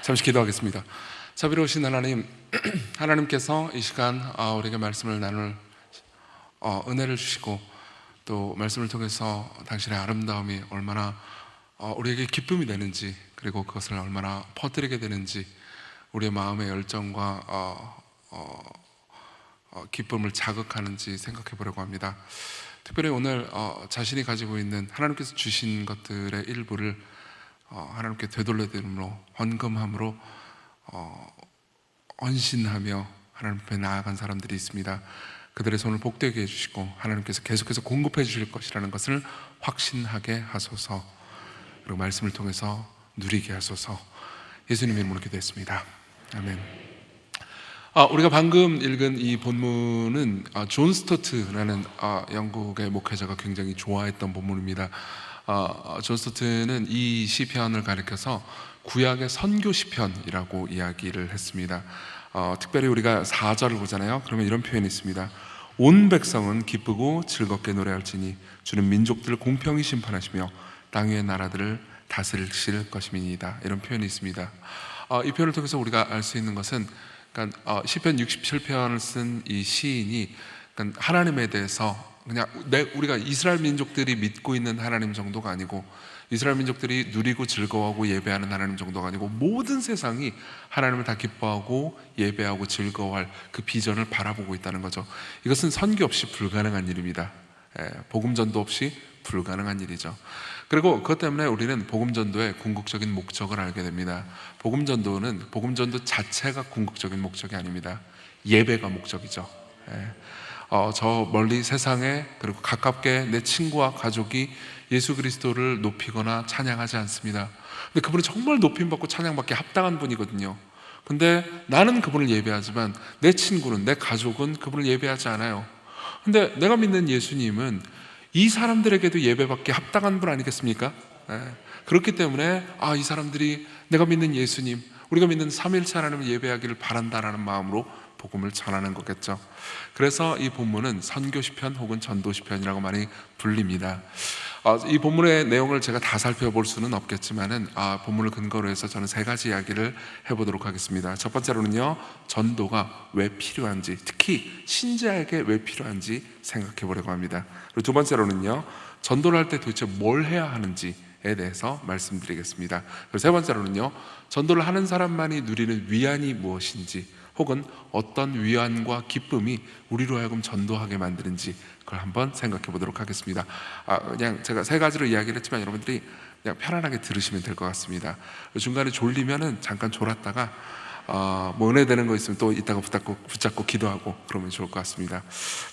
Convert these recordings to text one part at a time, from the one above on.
잠시 기도하겠습니다. 자비로우신 하나님, 하나님께서 이 시간 우리에게 말씀을 나눌 은혜를 주시고, 또 말씀을 통해서 당신의 아름다움이 얼마나 우리에게 기쁨이 되는지, 그리고 그것을 얼마나 퍼뜨리게 되는지 우리의 마음의 열정과 기쁨을 자극하는지 생각해 보려고 합니다. 특별히 오늘 자신이 가지고 있는 하나님께서 주신 것들의 일부를 하나님께 되돌려드림으로, 헌금함으로 헌신하며 하나님 앞에 나아간 사람들이 있습니다. 그들의 손을 복되게 해주시고 하나님께서 계속해서 공급해 주실 것이라는 것을 확신하게 하소서. 그리고 말씀을 통해서 누리게 하소서. 예수님의 이름으로 기도했습니다. 아멘. 우리가 방금 읽은 이 본문은 존 스토트라는 영국의 목회자가 굉장히 좋아했던 본문입니다. 존 스토트는 이 시편을 가리켜서 구약의 선교 시편이라고 이야기를 했습니다. 특별히 우리가 4절을 보잖아요. 그러면 이런 표현이 있습니다. 온 백성은 기쁘고 즐겁게 노래할지니 주는 민족들을 공평히 심판하시며 땅 위의 나라들을 다스리실 것임이니이다. 이런 표현이 있습니다. 이 표현을 통해서 우리가 알 수 있는 것은, 그러니까 시편 67편을 쓴 이 시인이 그러니까 하나님에 대해서 그냥 우리가 이스라엘 민족들이 믿고 있는 하나님 정도가 아니고, 이스라엘 민족들이 누리고 즐거워하고 예배하는 하나님 정도가 아니고, 모든 세상이 하나님을 다 기뻐하고 예배하고 즐거워할 그 비전을 바라보고 있다는 거죠. 이것은 선교 없이 불가능한 일입니다. 복음 전도 없이 불가능한 일이죠. 그리고 그것 때문에 우리는 복음 전도의 궁극적인 목적을 알게 됩니다. 복음 전도 자체가 궁극적인 목적이 아닙니다. 예배가 목적이죠. 저 멀리 세상에, 그리고 가깝게 내 친구와 가족이 예수 그리스도를 높이거나 찬양하지 않습니다. 근데 그분은 정말 높임받고 찬양받기 합당한 분이거든요. 근데 나는 그분을 예배하지만 내 친구는, 내 가족은 그분을 예배하지 않아요. 근데 내가 믿는 예수님은 이 사람들에게도 예배받기 합당한 분 아니겠습니까? 그렇기 때문에 이 사람들이 내가 믿는 예수님, 우리가 믿는 삼위일체 하나님을 예배하기를 바란다라는 마음으로 복음을 전하는 거겠죠. 그래서 이 본문은 선교시편 혹은 전도시편이라고 많이 불립니다. 이 본문의 내용을 제가 다 살펴볼 수는 없겠지만은 본문을 근거로 해서 저는 세 가지 이야기를 해보도록 하겠습니다. 첫 번째로는요, 전도가 왜 필요한지, 특히 신자에게 왜 필요한지 생각해 보려고 합니다. 그리고 두 번째로는요, 전도를 할 때 도대체 뭘 해야 하는지에 대해서 말씀드리겠습니다. 그리고 세 번째로는요, 전도를 하는 사람만이 누리는 위안이 무엇인지, 혹은 어떤 위안과 기쁨이 우리로 하여금 전도하게 만드는지, 그걸 한번 생각해 보도록 하겠습니다. 그냥 제가 세 가지로 이야기를 했지만 여러분들이 그냥 편안하게 들으시면 될 것 같습니다. 중간에 졸리면은 잠깐 졸았다가 뭐 은혜 되는 거 있으면 또 이따가 붙잡고 기도하고 그러면 좋을 것 같습니다.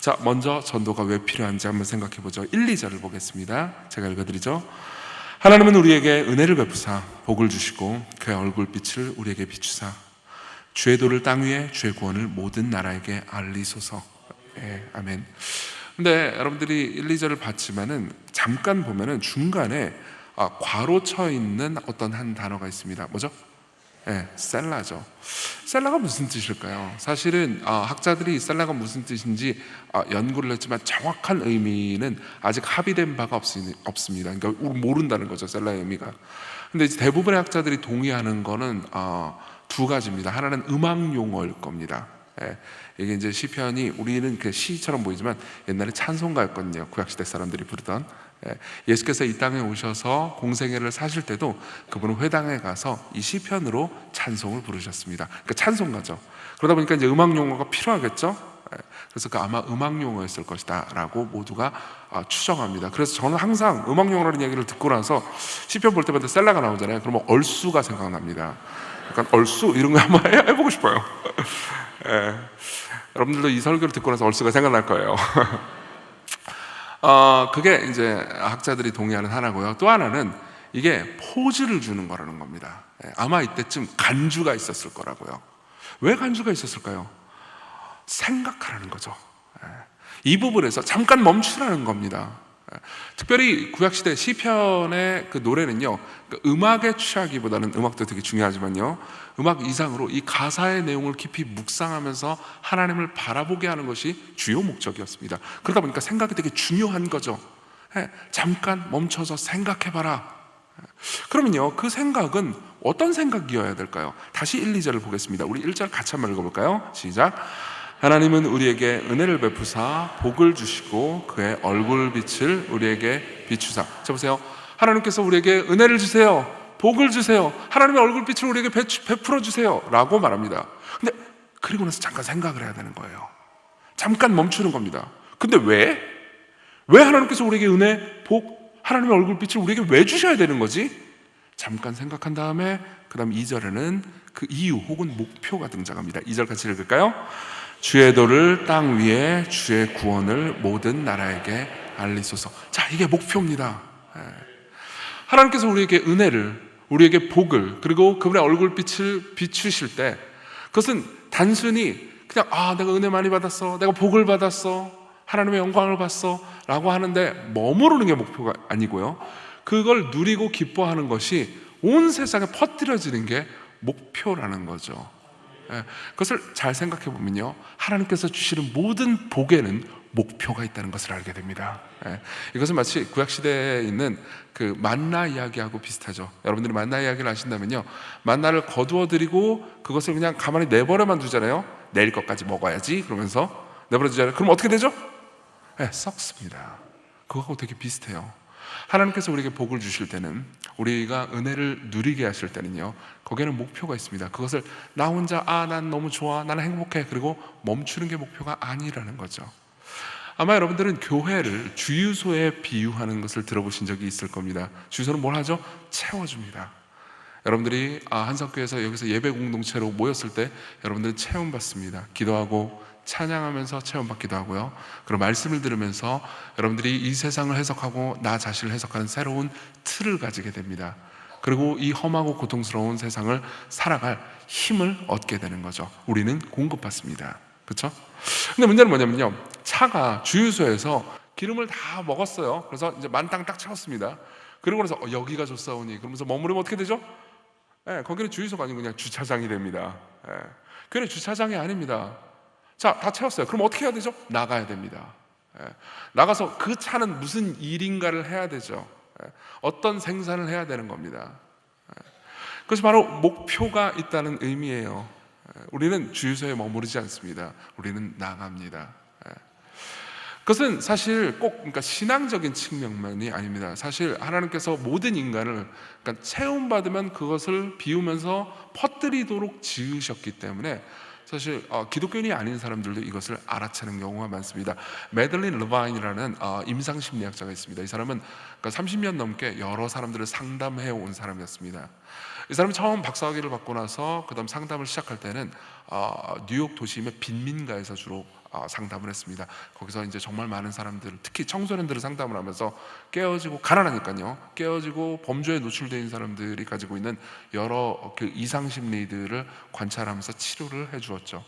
자, 먼저 전도가 왜 필요한지 한번 생각해 보죠. 1, 2절을 보겠습니다. 제가 읽어드리죠. 하나님은 우리에게 은혜를 베푸사 복을 주시고 그의 얼굴빛을 우리에게 비추사 주의 도를 땅 위에 주의 구원을 모든 나라에게 알리소서. 아멘. 근데 여러분들이 1, 2절을 봤지만은 잠깐 보면은 중간에 괄호 쳐 있는 어떤 한 단어가 있습니다. 뭐죠? 셀라죠. 셀라가 무슨 뜻일까요? 사실은 학자들이 셀라가 무슨 뜻인지 연구를 했지만 정확한 의미는 아직 합의된 바가 없습니다. 그러니까 모른다는 거죠, 셀라의 의미가. 근데 이제 대부분의 학자들이 동의하는 거는 두 가지입니다. 하나는 음악 용어일 겁니다. 이게 이제 시편이, 우리는 그 시처럼 보이지만 옛날에 찬송가였거든요. 구약시대 사람들이 부르던. 예수께서 이 땅에 오셔서 공생애를 사실 때도 그분은 회당에 가서 이 시편으로 찬송을 부르셨습니다. 그러니까 찬송가죠. 그러다 보니까 이제 음악 용어가 필요하겠죠. 그래서 아마 음악 용어였을 것이다 라고 모두가 추정합니다. 그래서 저는 항상 음악 용어라는 얘기를 듣고 나서 시편 볼 때마다 셀라가 나오잖아요. 그러면 얼쑤가 생각납니다. 약간 얼쑤 이런 거 한번 해보고 싶어요. 여러분들도 이 설교를 듣고 나서 얼쑤가 생각날 거예요. 그게 이제 학자들이 동의하는 하나고요. 또 하나는 이게 포즈를 주는 거라는 겁니다. 아마 이때쯤 간주가 있었을 거라고요. 왜 간주가 있었을까요? 생각하라는 거죠. 이 부분에서 잠깐 멈추라는 겁니다. 특별히 구약시대 시편의 그 노래는요, 그 음악에 취하기보다는, 음악도 되게 중요하지만요, 음악 이상으로 이 가사의 내용을 깊이 묵상하면서 하나님을 바라보게 하는 것이 주요 목적이었습니다. 그러다 보니까 생각이 되게 중요한 거죠. 잠깐 멈춰서 생각해봐라. 그러면요, 그 생각은 어떤 생각이어야 될까요? 다시 1, 2절을 보겠습니다. 우리 1절 같이 한번 읽어볼까요? 시작. 하나님은 우리에게 은혜를 베푸사 복을 주시고 그의 얼굴빛을 우리에게 비추사. 자 보세요. 하나님께서 우리에게 은혜를 주세요, 복을 주세요, 하나님의 얼굴빛을 우리에게 베풀어 주세요 라고 말합니다. 근데 그리고 나서 잠깐 생각을 해야 되는 거예요. 잠깐 멈추는 겁니다. 근데 왜 하나님께서 우리에게 은혜, 복, 하나님의 얼굴빛을 우리에게 왜 주셔야 되는 거지? 잠깐 생각한 다음에 그 다음 2절에는 그 이유 혹은 목표가 등장합니다. 2절 같이 읽을까요? 주의 도를 땅 위에 주의 구원을 모든 나라에게 알리소서. 자, 이게 목표입니다. 하나님께서 우리에게 은혜를, 우리에게 복을, 그리고 그분의 얼굴빛을 비추실 때 그것은 단순히 그냥 내가 은혜 많이 받았어, 내가 복을 받았어, 하나님의 영광을 봤어 라고 하는데 머무르는 게 목표가 아니고요, 그걸 누리고 기뻐하는 것이 온 세상에 퍼뜨려지는 게 목표라는 거죠. 그것을 잘 생각해 보면요, 하나님께서 주시는 모든 복에는 목표가 있다는 것을 알게 됩니다. 이것은 마치 구약시대에 있는 그 만나 이야기하고 비슷하죠. 여러분들이 만나 이야기를 아신다면요, 만나를 거두어 드리고 그것을 그냥 가만히 내버려만 두잖아요. 내일 것까지 먹어야지 그러면서 내버려 두잖아요. 그럼 어떻게 되죠? 썩습니다. 그거하고 되게 비슷해요. 하나님께서 우리에게 복을 주실 때는, 우리가 은혜를 누리게 하실 때는요, 거기에는 목표가 있습니다. 그것을 나 혼자 난 너무 좋아, 나는 행복해, 그리고 멈추는 게 목표가 아니라는 거죠. 아마 여러분들은 교회를 주유소에 비유하는 것을 들어보신 적이 있을 겁니다. 주유소는 뭘 하죠? 채워줍니다. 여러분들이 한석교에서 여기서 예배 공동체로 모였을 때 여러분들은 체험받습니다. 기도하고 찬양하면서 체험받기도 하고요, 그리고 말씀을 들으면서 여러분들이 이 세상을 해석하고 나 자신을 해석하는 새로운 틀을 가지게 됩니다. 그리고 이 험하고 고통스러운 세상을 살아갈 힘을 얻게 되는 거죠. 우리는 공급받습니다. 그렇죠? 근데 문제는 뭐냐면요, 차가 주유소에서 기름을 다 먹었어요. 그래서 이제 만땅 딱 채웠습니다. 그리고 나서 여기가 좋사오니 그러면서 머무르면 어떻게 되죠? 거기는 주유소가 아니고 그냥 주차장이 됩니다. 그게 주차장이 아닙니다. 자, 다 채웠어요. 그럼 어떻게 해야 되죠? 나가야 됩니다. 나가서 그 차는 무슨 일인가를 해야 되죠. 어떤 생산을 해야 되는 겁니다. 그것이 바로 목표가 있다는 의미예요. 우리는 주유소에 머무르지 않습니다. 우리는 나갑니다. 그것은 사실 꼭 그러니까 신앙적인 측면만이 아닙니다. 사실 하나님께서 모든 인간을 그러니까 체험받으면 그것을 비우면서 퍼뜨리도록 지으셨기 때문에 사실 기독교인이 아닌 사람들도 이것을 알아채는 경우가 많습니다. 매들린 르바인이라는 임상심리학자가 있습니다. 이 사람은 그러니까 30년 넘게 여러 사람들을 상담해 온 사람이었습니다. 이 사람이 처음 박사학위를 받고 나서 그 다음 상담을 시작할 때는 뉴욕 도심의 빈민가에서 주로 상담을 했습니다. 거기서 이제 정말 많은 사람들, 특히 청소년들을 상담을 하면서 깨어지고, 가난하니까요, 깨어지고 범죄에 노출되어 있는 사람들이 가지고 있는 여러 그 이상 심리들을 관찰하면서 치료를 해주었죠.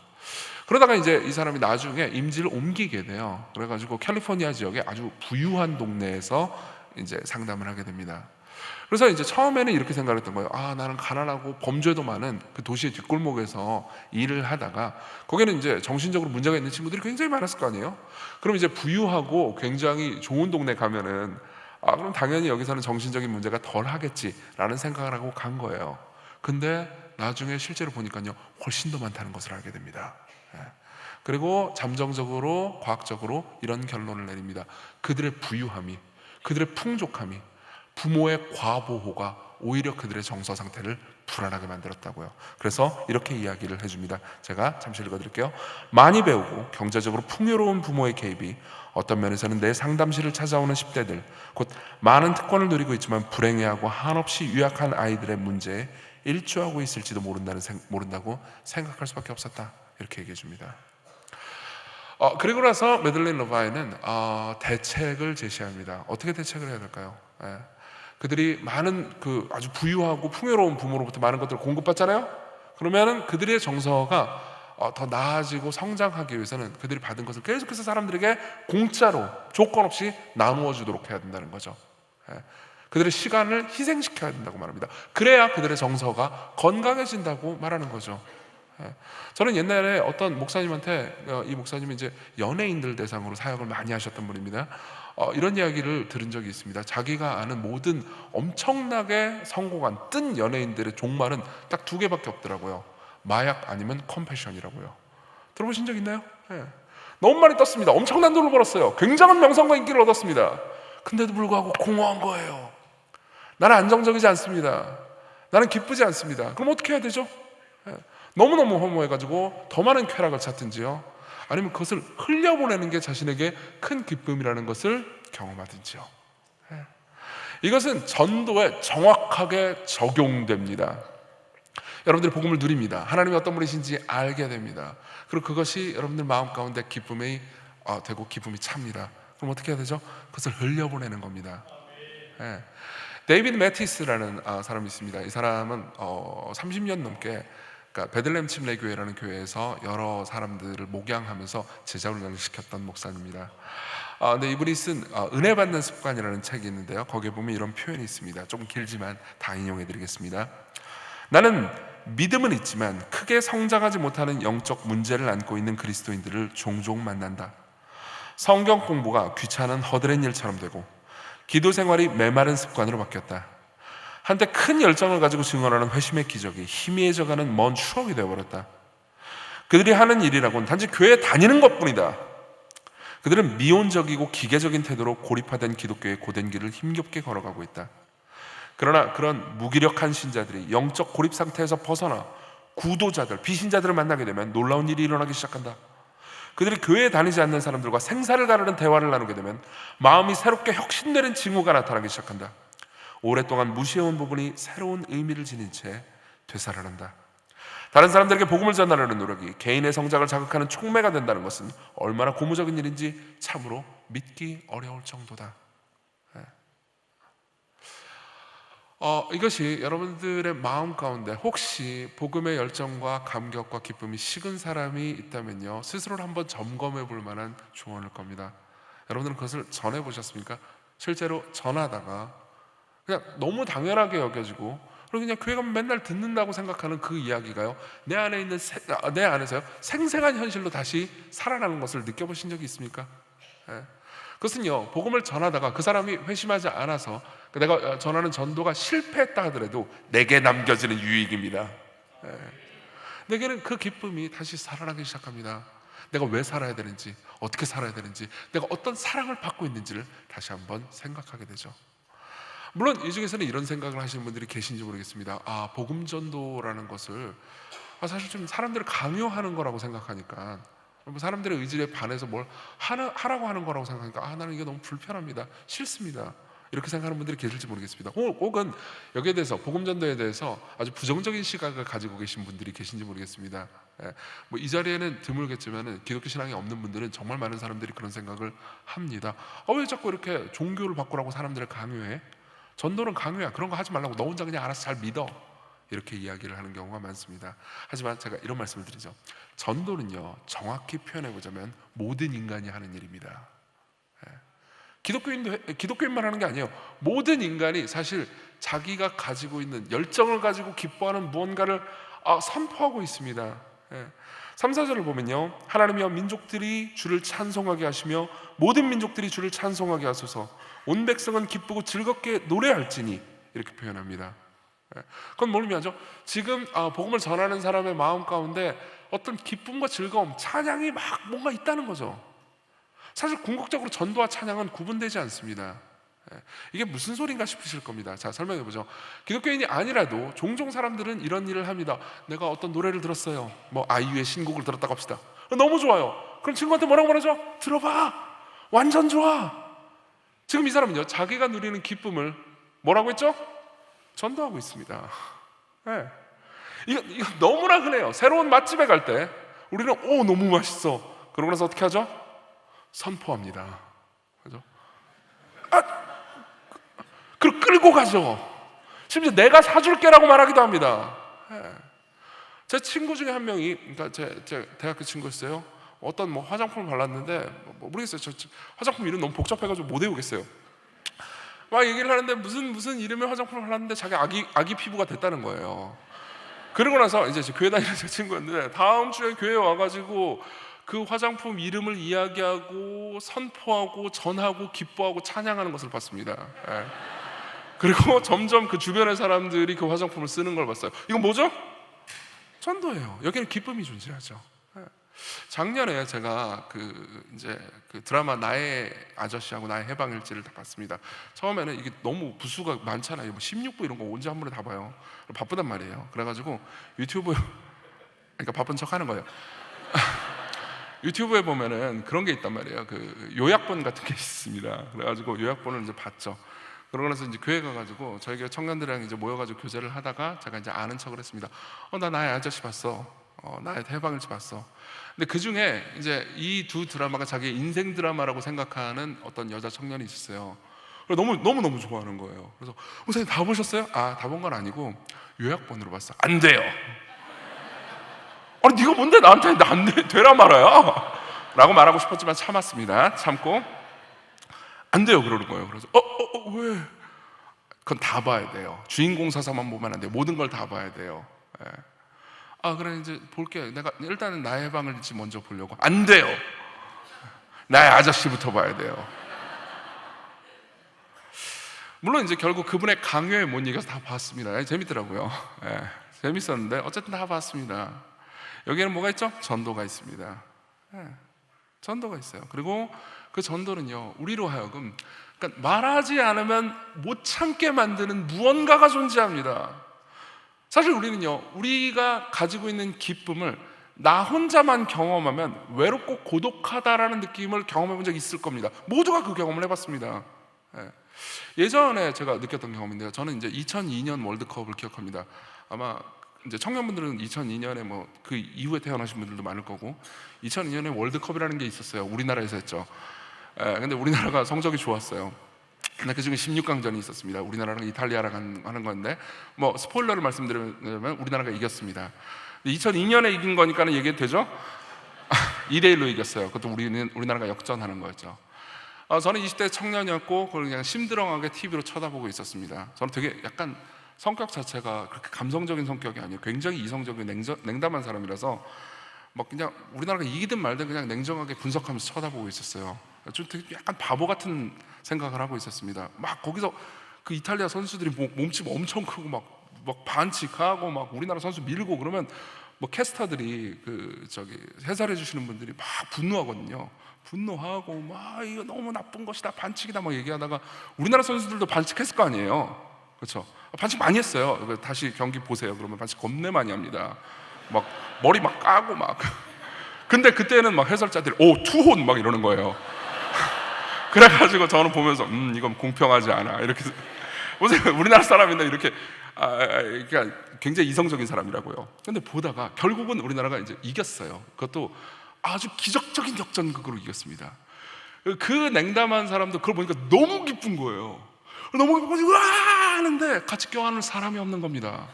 그러다가 이제 이 사람이 나중에 임지를 옮기게 돼요. 그래가지고 캘리포니아 지역의 아주 부유한 동네에서 이제 상담을 하게 됩니다. 그래서 이제 처음에는 이렇게 생각을 했던 거예요. 나는 가난하고 범죄도 많은 그 도시의 뒷골목에서 일을 하다가 거기는 이제 정신적으로 문제가 있는 친구들이 굉장히 많았을 거 아니에요. 그럼 이제 부유하고 굉장히 좋은 동네 가면은 그럼 당연히 여기서는 정신적인 문제가 덜 하겠지라는 생각을 하고 간 거예요. 근데 나중에 실제로 보니까요, 훨씬 더 많다는 것을 알게 됩니다. 그리고 잠정적으로 과학적으로 이런 결론을 내립니다. 그들의 부유함이, 그들의 풍족함이, 부모의 과보호가 오히려 그들의 정서 상태를 불안하게 만들었다고요. 그래서 이렇게 이야기를 해줍니다. 제가 잠시 읽어드릴게요. 많이 배우고 경제적으로 풍요로운 부모의 개입이 어떤 면에서는 내 상담실을 찾아오는 10대들, 곧 많은 특권을 누리고 있지만 불행해하고 한없이 유약한 아이들의 문제에 일조하고 있을지도 모른다고 생각할 수밖에 없었다. 이렇게 얘기해 줍니다. 그리고 나서 매들린 러바인은 대책을 제시합니다. 어떻게 대책을 해야 될까요? 그들이 많은 그 아주 부유하고 풍요로운 부모로부터 많은 것들을 공급받잖아요. 그러면은 그들의 정서가 더 나아지고 성장하기 위해서는 그들이 받은 것을 계속해서 사람들에게 공짜로 조건 없이 나누어 주도록 해야 된다는 거죠. 그들의 시간을 희생시켜야 된다고 말합니다. 그래야 그들의 정서가 건강해진다고 말하는 거죠. 저는 옛날에 어떤 목사님한테, 이 목사님이 이제 연예인들 대상으로 사역을 많이 하셨던 분입니다. 이런 이야기를 들은 적이 있습니다. 자기가 아는 모든 엄청나게 성공한 뜬 연예인들의 종말은 딱 두 개밖에 없더라고요. 마약 아니면 컴패션이라고요. 들어보신 적 있나요? 네. 너무 많이 떴습니다. 엄청난 돈을 벌었어요. 굉장한 명성과 인기를 얻었습니다. 근데도 불구하고 공허한 거예요. 나는 안정적이지 않습니다. 나는 기쁘지 않습니다. 그럼 어떻게 해야 되죠? 네. 너무너무 허무해가지고 더 많은 쾌락을 찾든지요, 아니면 그것을 흘려보내는 게 자신에게 큰 기쁨이라는 것을 경험하든지요. 네. 이것은 전도에 정확하게 적용됩니다. 여러분들이 복음을 누립니다. 하나님이 어떤 분이신지 알게 됩니다. 그리고 그것이 여러분들 마음 가운데 기쁨이 되고 기쁨이 찹니다. 그럼 어떻게 해야 되죠? 그것을 흘려보내는 겁니다. 네. 데이비드 매티스라는 사람이 있습니다. 이 사람은 30년 넘게, 그러니까 베들레헴 침례교회라는 교회에서 여러 사람들을 목양하면서 제자훈련을 시켰던 목사입니다. 근데 이분이 쓴 은혜 받는 습관이라는 책이 있는데요, 거기에 보면 이런 표현이 있습니다. 조금 길지만 다 인용해 드리겠습니다. 나는 믿음은 있지만 크게 성장하지 못하는 영적 문제를 안고 있는 그리스도인들을 종종 만난다. 성경 공부가 귀찮은 허드렛 일처럼 되고 기도 생활이 메마른 습관으로 바뀌었다. 한때 큰 열정을 가지고 증언하는 회심의 기적이 희미해져가는 먼 추억이 되어버렸다. 그들이 하는 일이라고는 단지 교회에 다니는 것뿐이다. 그들은 미온적이고 기계적인 태도로 고립화된 기독교의 고된 길을 힘겹게 걸어가고 있다. 그러나 그런 무기력한 신자들이 영적 고립 상태에서 벗어나 구도자들, 비신자들을 만나게 되면 놀라운 일이 일어나기 시작한다. 그들이 교회에 다니지 않는 사람들과 생사를 가르는 대화를 나누게 되면 마음이 새롭게 혁신되는 징후가 나타나기 시작한다. 오랫동안 무시해온 부분이 새로운 의미를 지닌 채 되살아난다. 다른 사람들에게 복음을 전하려는 노력이 개인의 성장을 자극하는 촉매가 된다는 것은 얼마나 고무적인 일인지 참으로 믿기 어려울 정도다. 이것이 여러분들의 마음 가운데 혹시 복음의 열정과 감격과 기쁨이 식은 사람이 있다면요, 스스로를 한번 점검해 볼 만한 조언일 겁니다. 여러분들은 그것을 전해보셨습니까? 실제로 전하다가 그냥 너무 당연하게 여겨지고, 그리고 그냥 교회 가면 맨날 듣는다고 생각하는 그 이야기가요, 내 안에서요 생생한 현실로 다시 살아나는 것을 느껴보신 적이 있습니까? 그것은요, 복음을 전하다가 그 사람이 회심하지 않아서 내가 전하는 전도가 실패했다 하더라도 내게 남겨지는 유익입니다. 내게는 그 기쁨이 다시 살아나기 시작합니다. 내가 왜 살아야 되는지, 어떻게 살아야 되는지, 내가 어떤 사랑을 받고 있는지를 다시 한번 생각하게 되죠. 물론 이 중에서는 이런 생각을 하시는 분들이 계신지 모르겠습니다. 복음 전도라는 것을 사실 좀 사람들을 강요하는 거라고 생각하니까, 사람들의 의지에 반해서 뭘 하라고 하는 거라고 생각하니까 나는 이게 너무 불편합니다, 싫습니다, 이렇게 생각하는 분들이 계실지 모르겠습니다. 혹은 여기에 대해서, 복음 전도에 대해서 아주 부정적인 시각을 가지고 계신 분들이 계신지 모르겠습니다. 이 자리에는 드물겠지만 기독교 신앙이 없는 분들은 정말 많은 사람들이 그런 생각을 합니다. 왜 자꾸 이렇게 종교를 바꾸라고 사람들을 강요해? 전도는 강요야, 그런 거 하지 말라고, 너 혼자 그냥 알아서 잘 믿어, 이렇게 이야기를 하는 경우가 많습니다. 하지만 제가 이런 말씀을 드리죠. 전도는요, 정확히 표현해보자면 모든 인간이 하는 일입니다. 기독교인만 하는 게 아니에요. 모든 인간이 사실 자기가 가지고 있는 열정을 가지고 기뻐하는 무언가를 선포하고 있습니다. 3, 4절을 보면요, 하나님이여 민족들이 주를 찬송하게 하시며 모든 민족들이 주를 찬송하게 하소서, 온 백성은 기쁘고 즐겁게 노래할지니, 이렇게 표현합니다. 그건 뭘 의미하죠? 지금 복음을 전하는 사람의 마음 가운데 어떤 기쁨과 즐거움, 찬양이 막 뭔가 있다는 거죠. 사실 궁극적으로 전도와 찬양은 구분되지 않습니다. 이게 무슨 소린가 싶으실 겁니다. 자, 설명해보죠. 기독교인이 아니라도 종종 사람들은 이런 일을 합니다. 내가 어떤 노래를 들었어요. 아이유의 신곡을 들었다고 합시다. 너무 좋아요. 그럼 친구한테 뭐라고 말하죠? 들어봐, 완전 좋아. 지금 이 사람은요, 자기가 누리는 기쁨을 뭐라고 했죠? 전도하고 있습니다. 이거 너무나 흔해요. 새로운 맛집에 갈 때 우리는 너무 맛있어, 그러고 나서 어떻게 하죠? 선포합니다. 그죠? 그리고 끌고 가죠. 심지어 내가 사줄게라고 말하기도 합니다. 제 친구 중에 한 명이, 그러니까 제 대학교 친구였어요. 어떤 화장품을 발랐는데 모르겠어요. 저 화장품 이름 너무 복잡해가지고 못 외우겠어요. 막 얘기를 하는데 무슨 이름의 화장품을 발랐는데 자기 아기 피부가 됐다는 거예요. 그러고 나서 이제 교회 다니는 제 친구였는데 다음 주에 교회에 와가지고 그 화장품 이름을 이야기하고 선포하고 전하고 기뻐하고 찬양하는 것을 봤습니다. 예. 그리고 점점 그 주변의 사람들이 그 화장품을 쓰는 걸 봤어요. 이건 뭐죠? 전도예요. 여기는 기쁨이 존재하죠. 예. 작년에 제가 이제 드라마 나의 아저씨하고 나의 해방일지를 다 봤습니다. 처음에는 이게 너무 부수가 많잖아요. 뭐 16부 이런 거 언제 한 번에 다 봐요. 바쁘단 말이에요. 그래가지고 유튜브, 그러니까 바쁜 척 하는 거예요. 유튜브에 보면은 그런 게 있단 말이에요. 요약본 같은 게 있습니다. 그래가지고 요약본을 이제 봤죠. 그러고 나서 이제 교회 가가지고 저희 교회 청년들이랑 이제 모여가지고 교제를 하다가 제가 이제 아는 척을 했습니다. 나 나의 아저씨 봤어. 나의 해방일지 봤어. 근데 그 중에 이제 이 두 드라마가 자기의 인생 드라마라고 생각하는 어떤 여자 청년이 있었어요. 너무 좋아하는 거예요. 그래서 목사님 다 보셨어요? 다 본 건 아니고 요약본으로 봤어. 안 돼요. 아니 네가 뭔데 나한테 안 되라 말아야 라고 말하고 싶었지만 참았습니다. 참고 안 돼요 그러는 거예요. 그래서 왜? 그건 다 봐야 돼요. 주인공 서사만 보면 안 돼요. 모든 걸 다 봐야 돼요. 예. 그래 이제 볼게. 내가 일단은 나의 해방일지 먼저 보려고. 안 돼요. 나의 아저씨부터 봐야 돼요. 물론 이제 결국 그분의 강요에 못 이겨서 다 봤습니다. 재밌더라고요. 예. 재밌었는데 어쨌든 다 봤습니다. 여기에는 뭐가 있죠? 전도가 있습니다. 예. 전도가 있어요. 그리고 그 전도는요, 우리로 하여금 그러니까 말하지 않으면 못 참게 만드는 무언가가 존재합니다. 사실 우리는요, 우리가 가지고 있는 기쁨을 나 혼자만 경험하면 외롭고 고독하다라는 느낌을 경험해 본 적이 있을 겁니다. 모두가 그 경험을 해봤습니다. 예전에 제가 느꼈던 경험인데요, 저는 이제 2002년 월드컵을 기억합니다. 아마 이제 청년분들은 2002년에 뭐 그 이후에 태어나신 분들도 많을 거고, 2002년에 월드컵이라는 게 있었어요. 우리나라에서 했죠. 근데 우리나라가 성적이 좋았어요. 근데 그 중에 16강전이 있었습니다. 우리나라랑 이탈리아랑 하는 건데, 뭐 스포일러를 말씀드리면 우리나라가 이겼습니다. 2002년에 이긴 거니까는 얘기해도 되죠? 2대1로 이겼어요. 그것도 우리나라가 역전하는 거였죠. 저는 20대 청년이었고 그걸 그냥 심드렁하게 TV로 쳐다보고 있었습니다. 저는 되게 약간 성격 자체가 그렇게 감성적인 성격이 아니에요. 굉장히 이성적이고 냉담한 사람이라서 막 그냥 우리나라가 이기든 말든 그냥 냉정하게 분석하면서 쳐다보고 있었어요. 좀 되게 약간 바보 같은 생각을 하고 있었습니다. 막 거기서 그 이탈리아 선수들이 몸집 엄청 크고 막 반칙하고 막 우리나라 선수 밀고 그러면 뭐 캐스터들이 해설해 주시는 분들이 막 분노하거든요. 분노하고 막 이거 너무 나쁜 것이다, 반칙이다 막 얘기하다가 우리나라 선수들도 반칙했을 거 아니에요. 그렇죠? 반칙 많이 했어요. 다시 경기 보세요. 그러면 반칙 겁내 많이 합니다. 막 머리 막 까고 막. 근데 그때는 막 해설자들이 투혼 막 이러는 거예요. 그래가지고 저는 보면서 이건 공평하지 않아 이렇게. 보세요, 우리나라 사람인데 이렇게 그러니까 굉장히 이성적인 사람이라고요. 근데 보다가 결국은 우리나라가 이제 이겼어요. 그것도 아주 기적적인 역전극으로 이겼습니다. 그 냉담한 사람도 그걸 보니까 너무 기쁜 거예요. 너무 기쁘고 으아 하는데 같이 껴안을 사람이 없는 겁니다.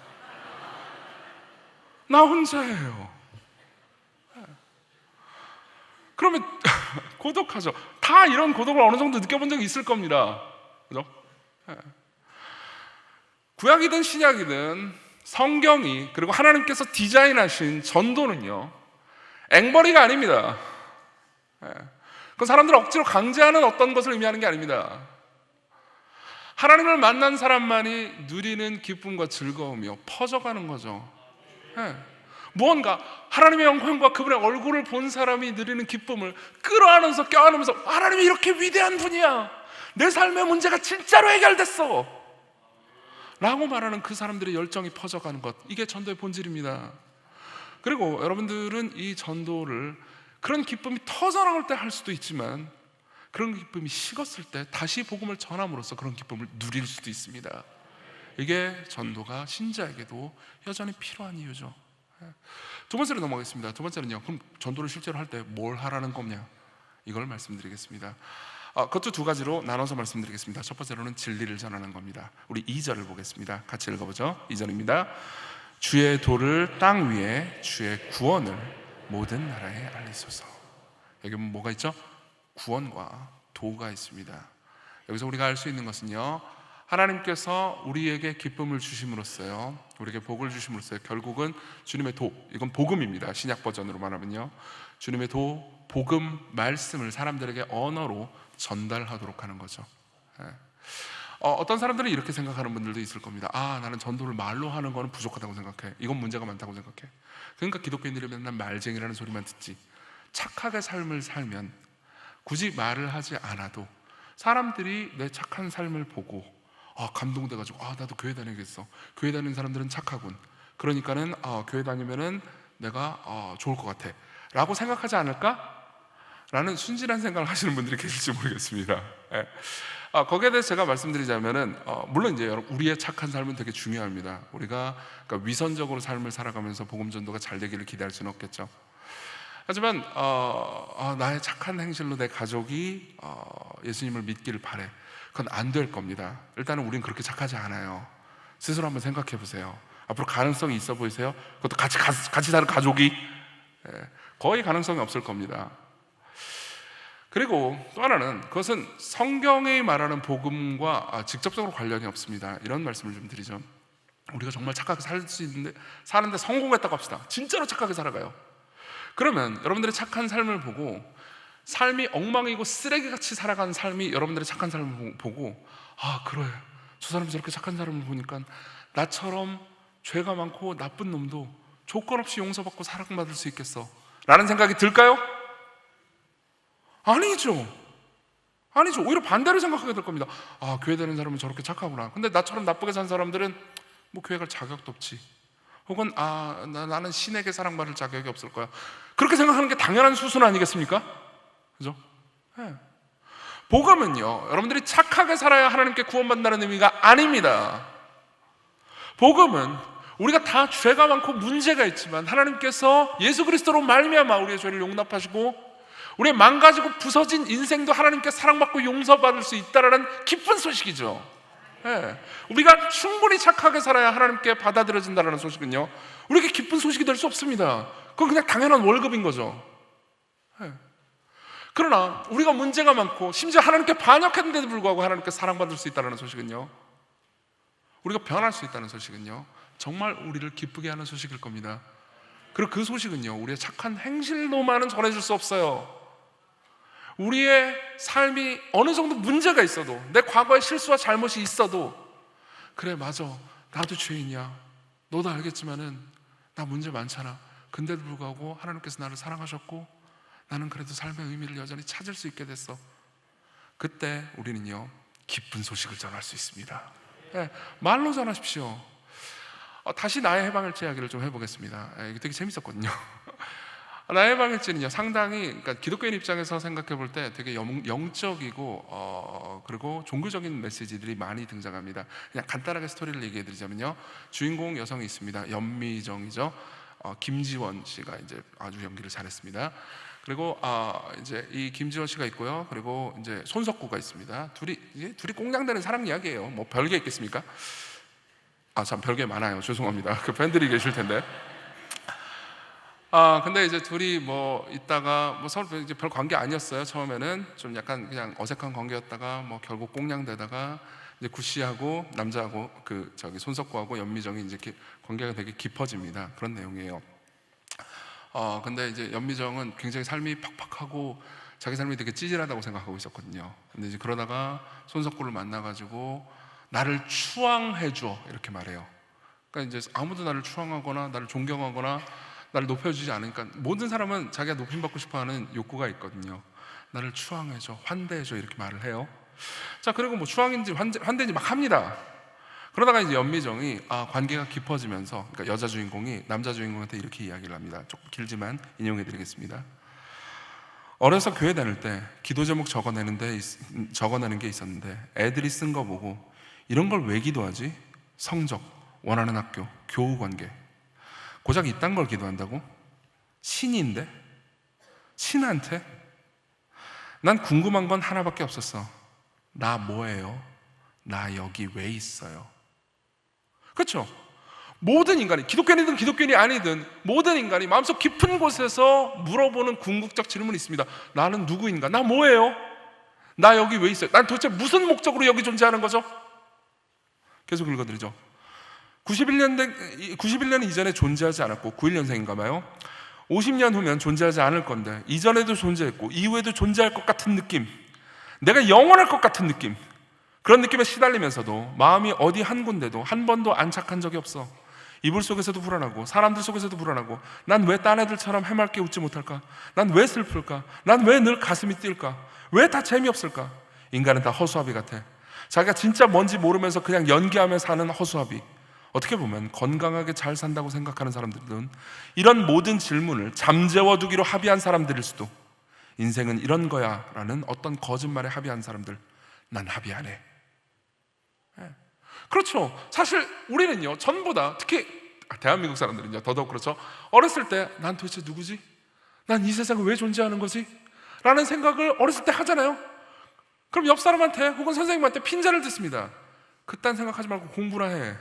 나 혼자예요. 그러면 고독하죠. 다 이런 고독을 어느 정도 느껴본 적이 있을 겁니다. 그죠? 구약이든 신약이든 성경이 그리고 하나님께서 디자인하신 전도는요, 앵벌이가 아닙니다. 그 사람들을 억지로 강제하는 어떤 것을 의미하는 게 아닙니다. 하나님을 만난 사람만이 누리는 기쁨과 즐거움이요, 퍼져가는 거죠. 무언가 하나님의 영광과 그분의 얼굴을 본 사람이 누리는 기쁨을 끌어안으면서 껴안으면서 하나님이 이렇게 위대한 분이야, 내 삶의 문제가 진짜로 해결됐어 라고 말하는 그 사람들의 열정이 퍼져가는 것, 이게 전도의 본질입니다. 그리고 여러분들은 이 전도를 그런 기쁨이 터져나올 때 할 수도 있지만 그런 기쁨이 식었을 때 다시 복음을 전함으로써 그런 기쁨을 누릴 수도 있습니다. 이게 전도가 신자에게도 여전히 필요한 이유죠. 두 번째로 넘어가겠습니다. 두 번째는요, 그럼 전도를 실제로 할 때 뭘 하라는 거냐, 이걸 말씀드리겠습니다. 그것도 두 가지로 나눠서 말씀드리겠습니다. 첫 번째로는 진리를 전하는 겁니다. 우리 2절을 보겠습니다. 같이 읽어보죠. 2절입니다. 주의 도를 땅 위에, 주의 구원을 모든 나라에 알리소서. 여기 보면 뭐가 있죠? 구원과 도가 있습니다. 여기서 우리가 알 수 있는 것은요, 하나님께서 우리에게 기쁨을 주심으로써요, 우리에게 복을 주심으로써요, 결국은 주님의 도, 이건 복음입니다. 신약 버전으로 말하면요, 주님의 도, 복음, 말씀을 사람들에게 언어로 전달하도록 하는 거죠. 어떤 사람들은 이렇게 생각하는 분들도 있을 겁니다. 나는 전도를 말로 하는 거는 부족하다고 생각해. 이건 문제가 많다고 생각해. 그러니까 기독교인들이 맨날 말쟁이라는 소리만 듣지, 착하게 삶을 살면 굳이 말을 하지 않아도 사람들이 내 착한 삶을 보고 감동돼가지고 나도 교회 다니겠어. 교회 다니는 사람들은 착하군. 그러니까는 교회 다니면은 내가 좋을 것 같아 라고 생각하지 않을까? 라는 순진한 생각을 하시는 분들이 계실지 모르겠습니다. 거기에 대해서 제가 말씀드리자면은 물론 이제 우리의 착한 삶은 되게 중요합니다. 우리가 그러니까 위선적으로 삶을 살아가면서 복음 전도가 잘 되기를 기대할 수는 없겠죠. 하지만 나의 착한 행실로 내 가족이 예수님을 믿기를 바래. 그건 안 될 겁니다. 일단은 우리는 그렇게 착하지 않아요. 스스로 한번 생각해 보세요. 앞으로 가능성이 있어 보이세요? 그것도 같이 사는 가족이 거의 가능성이 없을 겁니다. 그리고 또 하나는, 그것은 성경이 말하는 복음과 직접적으로 관련이 없습니다. 이런 말씀을 좀 드리죠. 우리가 정말 착하게 살 수 있는데, 사는데 성공했다고 합시다. 진짜로 착하게 살아가요. 그러면 여러분들의 착한 삶을 보고, 삶이 엉망이고 쓰레기같이 살아가는 삶이 여러분들의 착한 삶을 보고, 그래, 저 사람이 저렇게 착한 사람을 보니까 나처럼 죄가 많고 나쁜 놈도 조건 없이 용서받고 사랑받을 수 있겠어 라는 생각이 들까요? 아니죠. 오히려 반대로 생각하게 될 겁니다. 교회 다니는 사람은 저렇게 착하구나. 근데 나처럼 나쁘게 산 사람들은 뭐 교회 갈 자격도 없지. 혹은 나는 신에게 사랑받을 자격이 없을 거야. 그렇게 생각하는 게 당연한 수순 아니겠습니까? 그죠? 네. 복음은요, 여러분들이 착하게 살아야 하나님께 구원받는다는 의미가 아닙니다. 복음은 우리가 다 죄가 많고 문제가 있지만 하나님께서 예수 그리스도로 말미암아 우리의 죄를 용납하시고 우리의 망가지고 부서진 인생도 하나님께 사랑받고 용서받을 수 있다는 기쁜 소식이죠. 우리가 충분히 착하게 살아야 하나님께 받아들여진다는 소식은요, 우리에게 기쁜 소식이 될 수 없습니다. 그건 그냥 당연한 월급인 거죠. 그러나 우리가 문제가 많고 심지어 하나님께 반역했는데도 불구하고 하나님께 사랑받을 수 있다는 소식은요, 우리가 변할 수 있다는 소식은요, 정말 우리를 기쁘게 하는 소식일 겁니다. 그리고 그 소식은요, 우리의 착한 행실로만은 전해줄 수 없어요. 우리의 삶이 어느 정도 문제가 있어도, 내 과거의 실수와 잘못이 있어도, 그래 맞아, 나도 죄인이야, 너도 알겠지만은 나 문제 많잖아. 근데도 불구하고 하나님께서 나를 사랑하셨고 나는 그래도 삶의 의미를 여전히 찾을 수 있게 됐어. 그때 우리는요, 기쁜 소식을 전할 수 있습니다. 말로 전하십시오. 다시 나의 해방일지 이야기를 좀 해보겠습니다. 이게 되게 재밌었거든요. 나의 해방일지는요, 상당히, 그러니까 기독교인 입장에서 생각해 볼 때 되게 영적이고 그리고 종교적인 메시지들이 많이 등장합니다. 그냥 간단하게 스토리를 얘기해 드리자면요, 주인공 여성이 있습니다. 연미정이죠. 김지원 씨가 이제 아주 연기를 잘했습니다. 그리고 이제 이 김지원 씨가 있고요. 그리고 이제 손석구가 있습니다. 둘이 꽁냥대는 사랑 이야기예요. 뭐 별게 있겠습니까? 참 별게 많아요. 죄송합니다. 그 팬들이 계실 텐데. 근데 이제 둘이 뭐 있다가 뭐 서로 이제 별 관계 아니었어요. 처음에는 좀 약간 그냥 어색한 관계였다가 뭐 결국 꽁냥대다가 이제 구씨하고 남자하고 손석구하고 연미정이 이제 관계가 되게 깊어집니다. 그런 내용이에요. 근데 이제 연미정은 굉장히 삶이 팍팍하고 자기 삶이 되게 찌질하다고 생각하고 있었거든요. 근데 이제 그러다가 손석구를 만나가지고 나를 추앙해줘 이렇게 말해요. 그러니까 이제 아무도 나를 추앙하거나 나를 존경하거나 나를 높여주지 않으니까, 모든 사람은 자기가 높임받고 싶어하는 욕구가 있거든요. 나를 추앙해줘, 환대해줘 이렇게 말을 해요. 자, 그리고 뭐 추앙인지 환대인지 막 합니다. 그러다가 이제 연미정이 관계가 깊어지면서, 그러니까 여자 주인공이 남자 주인공한테 이렇게 이야기를 합니다. 조금 길지만 인용해드리겠습니다. 어려서 교회 다닐 때 기도 제목 적어내는 게 있었는데 애들이 쓴 거 보고 이런 걸 왜 기도하지? 성적, 원하는 학교, 교우 관계, 고작 이딴 걸 기도한다고? 신인데? 신한테? 난 궁금한 건 하나밖에 없었어. 나 뭐예요? 나 여기 왜 있어요? 그렇죠? 모든 인간이, 기독교인이든 기독교인이 아니든 모든 인간이 마음속 깊은 곳에서 물어보는 궁극적 질문이 있습니다. 나는 누구인가? 나 뭐예요? 나 여기 왜 있어요? 난 도대체 무슨 목적으로 여기 존재하는 거죠? 계속 읽어드리죠. 91년 이전에 존재하지 않았고 91년생인가 봐요. 50년 후면 존재하지 않을 건데 이전에도 존재했고 이후에도 존재할 것 같은 느낌, 내가 영원할 것 같은 느낌, 그런 느낌에 시달리면서도 마음이 어디 한 군데도 한 번도 안착한 적이 없어. 이불 속에서도 불안하고 사람들 속에서도 불안하고, 난 왜 딴 애들처럼 해맑게 웃지 못할까? 난 왜 슬플까? 난 왜 늘 가슴이 뛸까? 왜 다 재미없을까? 인간은 다 허수아비 같아. 자기가 진짜 뭔지 모르면서 그냥 연기하며 사는 허수아비. 어떻게 보면 건강하게 잘 산다고 생각하는 사람들은 이런 모든 질문을 잠재워두기로 합의한 사람들일 수도, 인생은 이런 거야 라는 어떤 거짓말에 합의한 사람들, 난 합의 안 해. 그렇죠. 사실 우리는요, 전부 다, 특히 대한민국 사람들은요 더더욱 그렇죠. 어렸을 때 난 도대체 누구지? 난 이 세상에 왜 존재하는 거지? 라는 생각을 어렸을 때 하잖아요. 그럼 옆 사람한테 혹은 선생님한테 핀잔을 듣습니다. 그딴 생각하지 말고 공부나 해.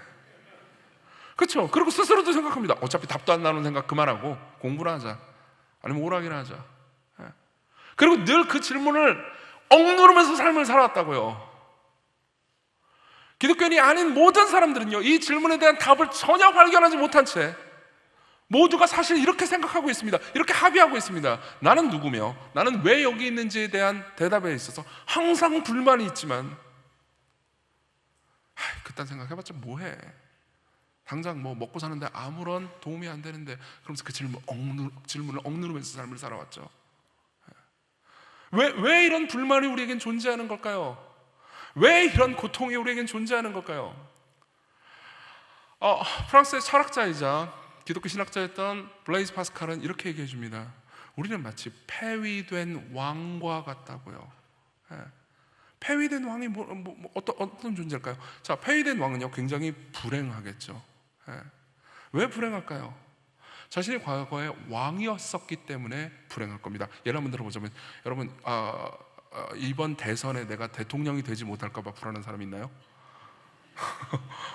그렇죠. 그리고 스스로도 생각합니다. 어차피 답도 안 나오는 생각 그만하고 공부나 하자, 아니면 오락이나 하자. 그리고 늘 그 질문을 억누르면서 삶을 살아왔다고요. 기독교인이 아닌 모든 사람들은요, 이 질문에 대한 답을 전혀 발견하지 못한 채 모두가 사실 이렇게 생각하고 있습니다. 이렇게 합의하고 있습니다. 나는 누구며 나는 왜 여기 있는지에 대한 대답에 있어서 항상 불만이 있지만, 그딴 생각해봤자 뭐해, 당장 뭐 먹고 사는데 아무런 도움이 안 되는데, 그러면서 그 질문을 억누르면서 삶을 살아왔죠. 왜 이런 불만이 우리에겐 존재하는 걸까요? 왜 이런 고통이 우리에겐 존재하는 걸까요? 프랑스의 철학자이자 기독교 신학자였던 블레이즈 파스칼은 이렇게 얘기해 줍니다. 우리는 마치 폐위된 왕과 같다고요. 폐위된 왕이 어떤 존재일까요? 자, 폐위된 왕은요 굉장히 불행하겠죠. 왜 불행할까요? 자신이 과거에 왕이었었기 때문에 불행할 겁니다. 예를 한번 들어보자면, 여러분 이번 대선에 내가 대통령이 되지 못할까 봐 불안한 사람 있나요?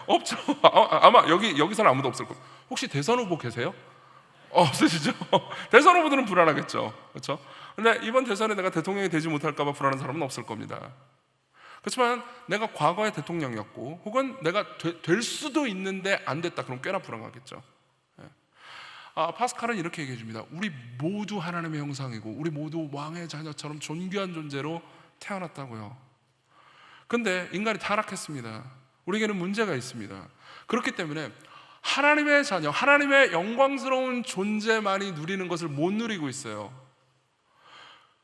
없죠. 아마 여기서는 아무도 없을 거예요. 혹시 대선 후보 계세요? 없으시죠? 대선 후보들은 불안하겠죠. 그렇죠? 근데 이번 대선에 내가 대통령이 되지 못할까 봐 불안한 사람은 없을 겁니다. 그렇지만 내가 과거에 대통령이었고 혹은 내가 될 수도 있는데 안 됐다, 그럼 꽤나 불안하겠죠. 파스칼은 이렇게 얘기해 줍니다. 우리 모두 하나님의 형상이고 우리 모두 왕의 자녀처럼 존귀한 존재로 태어났다고요. 근데 인간이 타락했습니다. 우리에게는 문제가 있습니다. 그렇기 때문에 하나님의 자녀, 하나님의 영광스러운 존재만이 누리는 것을 못 누리고 있어요.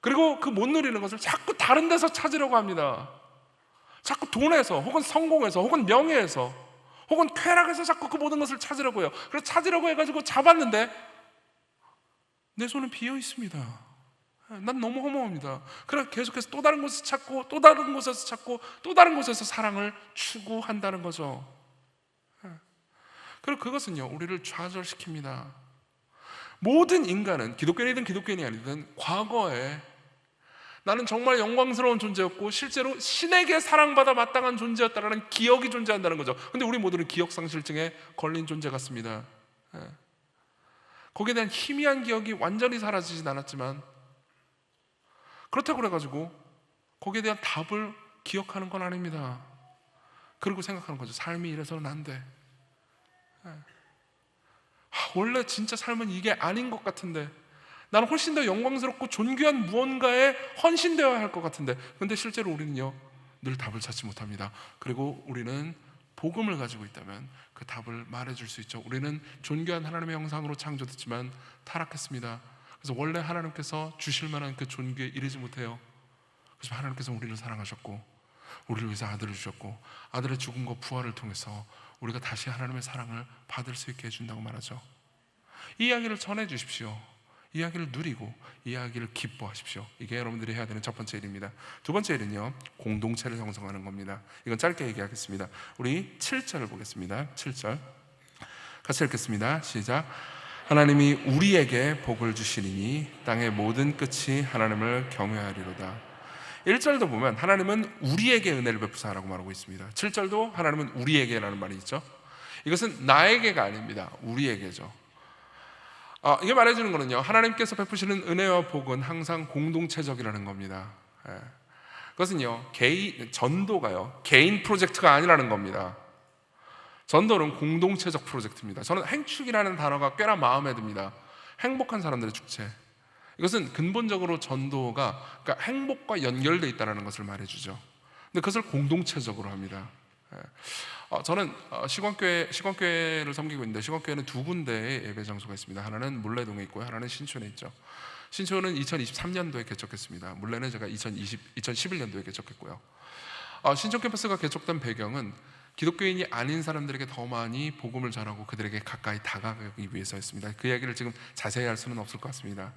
그리고 그 못 누리는 것을 자꾸 다른 데서 찾으려고 합니다. 자꾸 돈에서 혹은 성공에서 혹은 명예에서 혹은 쾌락에서 자꾸 그 모든 것을 찾으려고 해요. 그래서 찾으려고 해가지고 잡았는데 내 손은 비어 있습니다. 난 너무 허무합니다. 그래서 계속해서 또 다른 곳에서 찾고 또 다른 곳에서 찾고 또 다른 곳에서 사랑을 추구한다는 거죠. 그리고 그것은요 우리를 좌절시킵니다. 모든 인간은 기독교인이든 기독교인이 아니든 과거에 나는 정말 영광스러운 존재였고 실제로 신에게 사랑받아 마땅한 존재였다라는 기억이 존재한다는 거죠. 근데 우리 모두는 기억상실증에 걸린 존재 같습니다. 거기에 대한 희미한 기억이 완전히 사라지진 않았지만, 그렇다고 그래가지고 거기에 대한 답을 기억하는 건 아닙니다. 그리고 생각하는 거죠. 삶이 이래서는 안 돼. 원래 진짜 삶은 이게 아닌 것 같은데, 나는 훨씬 더 영광스럽고 존귀한 무언가에 헌신되어야 할 것 같은데, 근데 실제로 우리는요 늘 답을 찾지 못합니다. 그리고 우리는 복음을 가지고 있다면 그 답을 말해줄 수 있죠. 우리는 존귀한 하나님의 형상으로 창조됐지만 타락했습니다. 그래서 원래 하나님께서 주실 만한 그 존귀에 이르지 못해요. 그래서 하나님께서 우리를 사랑하셨고 우리를 위해서 아들을 주셨고 아들의 죽음과 부활을 통해서 우리가 다시 하나님의 사랑을 받을 수 있게 해준다고 말하죠. 이 이야기를 전해주십시오. 이 이야기를 누리고 이 이야기를 기뻐하십시오. 이게 여러분들이 해야 되는 첫 번째 일입니다. 두 번째 일은요 공동체를 형성하는 겁니다. 이건 짧게 얘기하겠습니다. 우리 7절을 보겠습니다. 7절 같이 읽겠습니다. 시작. 하나님이 우리에게 복을 주시리니 땅의 모든 끝이 하나님을 경외하리로다. 1절도 보면 하나님은 우리에게 은혜를 베푸사라고 말하고 있습니다. 7절도 하나님은 우리에게라는 말이 있죠. 이것은 나에게가 아닙니다. 우리에게죠. 이게 말해주는 거는요 하나님께서 베푸시는 은혜와 복은 항상 공동체적이라는 겁니다. 그것은요 전도가요 개인 프로젝트가 아니라는 겁니다. 전도는 공동체적 프로젝트입니다. 저는 행축이라는 단어가 꽤나 마음에 듭니다. 행복한 사람들의 축제. 이것은 근본적으로 전도가 그러니까 행복과 연결되어 있다는 것을 말해주죠. 근데 그것을 공동체적으로 합니다. 저는 시광교회를 섬기고 있는데, 시광교회는 두 군데의 예배 장소가 있습니다. 하나는 물레동에 있고요, 하나는 신촌에 있죠. 신촌은 2023년도에 개척했습니다. 물레는 제가 2011년도에 개척했고요. 신촌 캠퍼스가 개척된 배경은 기독교인이 아닌 사람들에게 더 많이 복음을 전하고 그들에게 가까이 다가가기 위해서였습니다. 그 이야기를 지금 자세히 할 수는 없을 것 같습니다.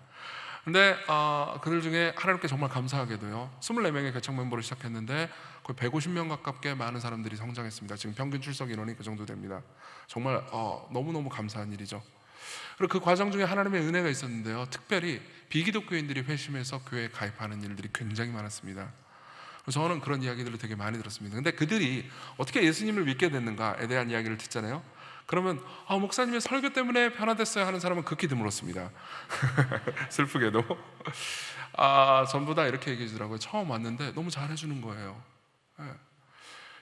근데 그들 중에 하나님께 정말 감사하게도요, 24명의 개척 멤버를 시작했는데 거의 150명 가깝게 많은 사람들이 성장했습니다. 지금 평균 출석 인원이 그 정도 됩니다. 정말 너무너무 감사한 일이죠. 그리고 그 과정 중에 하나님의 은혜가 있었는데요, 특별히 비기독교인들이 회심해서 교회에 가입하는 일들이 굉장히 많았습니다. 저는 그런 이야기들을 되게 많이 들었습니다. 근데 그들이 어떻게 예수님을 믿게 됐는가에 대한 이야기를 듣잖아요. 그러면 목사님의 설교 때문에 변화됐어요 하는 사람은 극히 드물었습니다. 슬프게도 전부 다 이렇게 얘기해 주더라고요. 처음 왔는데 너무 잘해주는 거예요.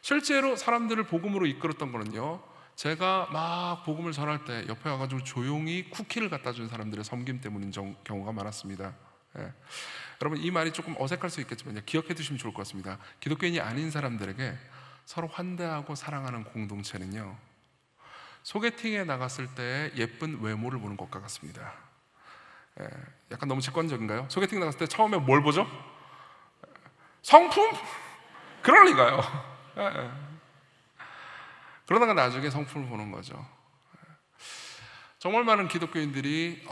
실제로 사람들을 복음으로 이끌었던 거는요, 제가 막 복음을 전할 때 옆에 와가지고 조용히 쿠키를 갖다 준 사람들의 섬김 때문인 경우가 많았습니다. 여러분, 이 말이 조금 어색할 수 있겠지만 기억해 두시면 좋을 것 같습니다. 기독교인이 아닌 사람들에게 서로 환대하고 사랑하는 공동체는요, 소개팅에 나갔을 때 예쁜 외모를 보는 것과 같습니다. 약간 너무 직관적인가요? 소개팅 나갔을 때 처음에 뭘 보죠? 성품? 그럴 리가요. 그러다가 나중에 성품을 보는 거죠. 정말 많은 기독교인들이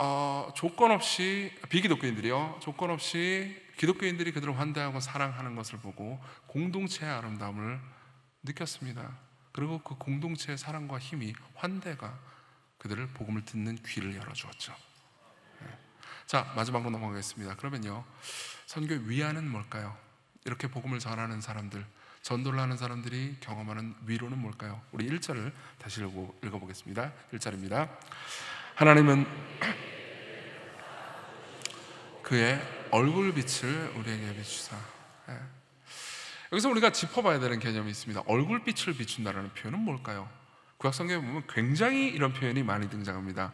조건 없이, 비기독교인들이요, 조건 없이 기독교인들이 그들을 환대하고 사랑하는 것을 보고 공동체의 아름다움을 느꼈습니다. 그리고 그 공동체의 사랑과 힘이, 환대가 그들을 복음을 듣는 귀를 열어주었죠. 자, 마지막으로 넘어가겠습니다. 그러면요, 선교의 위안은 뭘까요? 이렇게 복음을 전하는 사람들, 전도를 하는 사람들이 경험하는 위로는 뭘까요? 우리 1절을 다시 읽어보겠습니다. 1절입니다. 하나님은 그의 얼굴빛을 우리에게 비추사. 여기서 우리가 짚어봐야 되는 개념이 있습니다. 얼굴빛을 비춘다는 표현은 뭘까요? 구약성경에 보면 굉장히 이런 표현이 많이 등장합니다.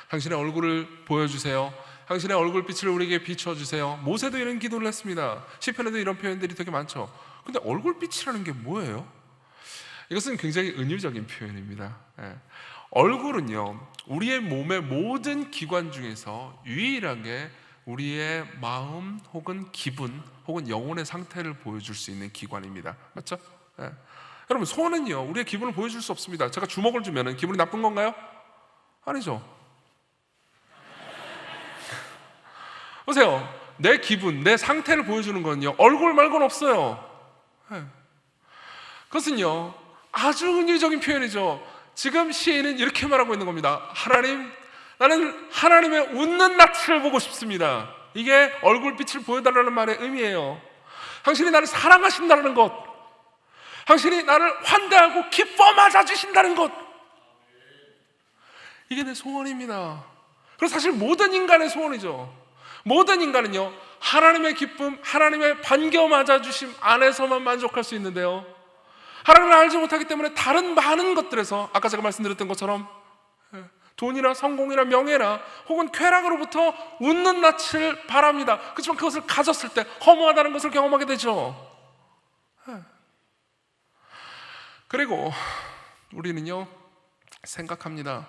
당신의 얼굴을 보여주세요. 당신의 얼굴빛을 우리에게 비춰주세요. 모세도 이런 기도를 했습니다. 시편에도 이런 표현들이 되게 많죠. 근데 얼굴빛이라는 게 뭐예요? 이것은 굉장히 은유적인 표현입니다. 얼굴은요, 우리의 몸의 모든 기관 중에서 유일하게 우리의 마음 혹은 기분 혹은 영혼의 상태를 보여줄 수 있는 기관입니다. 맞죠? 여러분, 손은요, 우리의 기분을 보여줄 수 없습니다. 제가 주먹을 주면 기분이 나쁜 건가요? 아니죠. 보세요, 내 기분, 내 상태를 보여주는 건요, 얼굴 말고는 없어요. 그것은요, 아주 은유적인 표현이죠. 지금 시인은 이렇게 말하고 있는 겁니다. 하나님, 나는 하나님의 웃는 낯을 보고 싶습니다. 이게 얼굴빛을 보여달라는 말의 의미예요. 당신이 나를 사랑하신다는 것, 당신이 나를 환대하고 기뻐 맞아주신다는 것, 이게 내 소원입니다. 그래서 사실 모든 인간의 소원이죠. 모든 인간은요, 하나님의 기쁨, 하나님의 반겨 맞아주심 안에서만 만족할 수 있는데요, 하나님을 알지 못하기 때문에 다른 많은 것들에서, 아까 제가 말씀드렸던 것처럼 돈이나 성공이나 명예나 혹은 쾌락으로부터 웃는 낯을 바랍니다. 그렇지만 그것을 가졌을 때 허무하다는 것을 경험하게 되죠. 그리고 우리는요, 생각합니다.